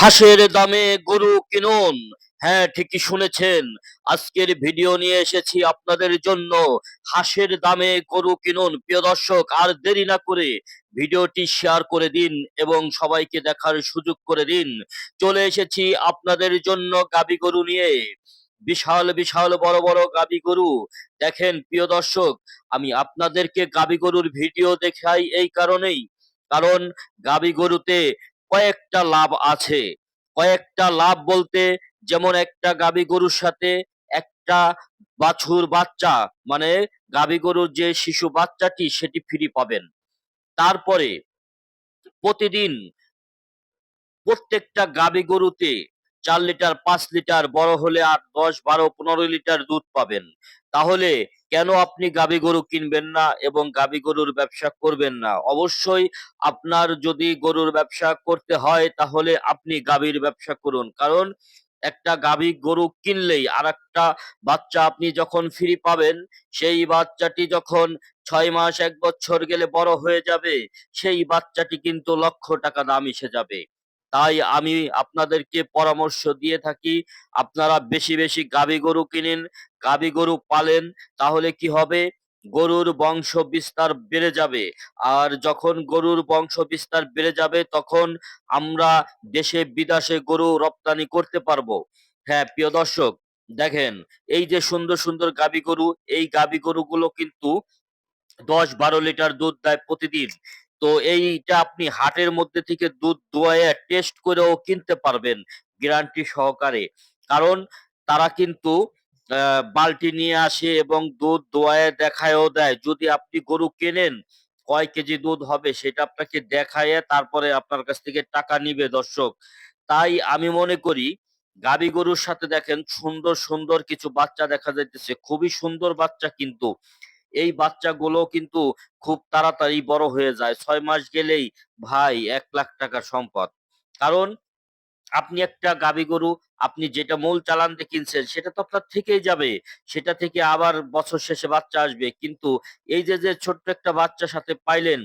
হাঁসের দামে গরু কিনুন। হ্যাঁ, ঠিকই শুনেছেন। আজকের ভিডিও নিয়ে এসেছি আপনাদের জন্য। হাঁসের দামে গরু কিনুন। প্রিয় দর্শক, আর দেরি না করে ভিডিওটি শেয়ার করে দিন এবং সবাইকে দেখার সুযোগ করে দিন। চলে এসেছি আপনাদের জন্য গাবি গরু নিয়ে। বিশাল বিশাল বড় বড় গাবি গরু। দেখেন প্রিয় দর্শক, আমি আপনাদেরকে গাবি গরুর ভিডিও দেখাই এই কারণেই, কারণ গাবি গরুতে কয়েকটা লাভ আছে। কয়েকটা লাভ বলতে, যেমন একটা গাভী গরুর সাথে একটা বাছুর বাচ্চা, মানে গাভী গরুর যে শিশু বাচ্চাটি সেটি ফ্রি পাবেন। তারপরে প্রতিদিন প্রত্যেকটা গাভী গরুতে ৪ লিটার ৫ লিটার, বড় হলে ৮ ১০ ১২ ১৫ লিটার দুধ পাবেন। তাহলে কেন আপনি গাভী গরু কিনবেন না এবং গাভী গরুর ব্যবসা করবেন না? অবশ্যই আপনার যদি গরুর ব্যবসা করতে হয় তাহলে আপনি গাভীর ব্যবসা করুন। কারণ একটা গাভী গরু কিনলেই আরেকটা বাচ্চা আপনি যখন ফ্রি পাবেন, সেই বাচ্চাটি যখন ৬ মাস ১ বছর গেলে বড় হয়ে যাবে, সেই বাচ্চাটি কিন্তু লক্ষ টাকা দাম এসে যাবে। তাই আমি আপনাদেরকে পরামর্শ দিয়ে থাকি, আপনারা বেশি বেশি গাভী গরু কিনেন, গাভী গরু পালেন। তাহলে কি হবে? গরুর বংশ বিস্তার বেড়ে যাবে। আর যখন গরুর বংশ বিস্তার বেড়ে যাবে তখন আমরা দেশে বিদেশে গরু রপ্তানি করতে পারবো। হ্যাঁ, প্রিয় দর্শক, দেখেন এই যে সুন্দর সুন্দর গাভী গরু, এই গাভী গরুগুলো কিন্তু ১০-১২ লিটার দুধ দেয় প্রতিদিন। তো এইটা আপনি হাটের মধ্যে থেকে দুধ দোয়াইয়া টেস্ট করেও কিনতে পারবেন গ্যারান্টি সহকারে। কারণ তারা কিন্তু বাল্টি নিয়ে আসে এবং দুধ দোয়াইয়া দেখায়ও দেয়। যদি আপনি গরু কেনেন, কয় কেজি দুধ হবে সেটা আপনাকে দেখাইয়া তারপরে আপনার কাছ থেকে টাকা নিবে দর্শক। তাই আমি মনে করি গাভী গরুর সাথে দেখেন সুন্দর সুন্দর কিছু বাচ্চা দেখা যাইতেছে। খুবই সুন্দর বাচ্চা কিন্তু। এই বাচ্চাগুলো কিন্তু খুব তাড়াতাড়ি বড় হয়ে যায়। ৬ মাস গেলেই ভাই ৳১,০০,০০০ সম্পদ। কারণ আপনি একটা গাভী গরু, আপনি যেটা মূল চালান দিয়ে কিনছেন সেটা তো আপনার থেকেই যাবে। সেটা থেকে আবার বছর শেষে বাচ্চা আসবে। কিন্তু এই যে ছোট্ট একটা বাচ্চা সাথে পাইলেন,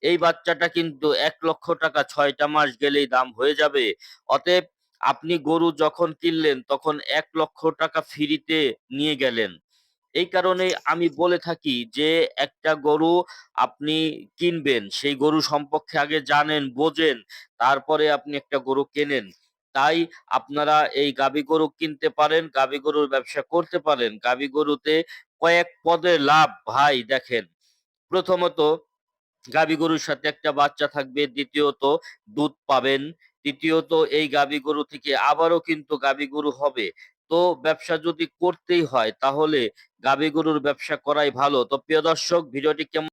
এই বাচ্চাটা কিন্তু ৳১,০০,০০০ ৬ টা মাস গেলেই দাম হয়ে যাবে। অতএব আপনি গরু যখন কিনলেন তখন ৳১,০০,০০০ ফ্রিতে নিয়ে গেলেন। এই কারণেই আমি বলে থাকি যে একটা গরু আপনি কিনবেন, সেই গরু সম্পর্কে আগে জানেন, বোঝেন, তারপরে আপনি একটা গরু কেনেন। তাই আপনারা এই গাভী গরু কিনতে পারেন, গাভী গরুর ব্যবসা করতে পারেন। গাভী গরুতে কয়েক পদে লাভ ভাই দেখেন। প্রথমত গাভী গরুর সাথে একটা বাচ্চা থাকবে, দ্বিতীয়ত দুধ পাবেন, তৃতীয়ত এই গাভী গরু থেকে আবারও কিন্তু গাভী গরু হবে। তো ব্যবসা যদি করতেই হয় তাহলে গাভী গরুর ব্যবসা করাই ভালো। তো প্রিয় দর্শক, ভিডিওটি কেমন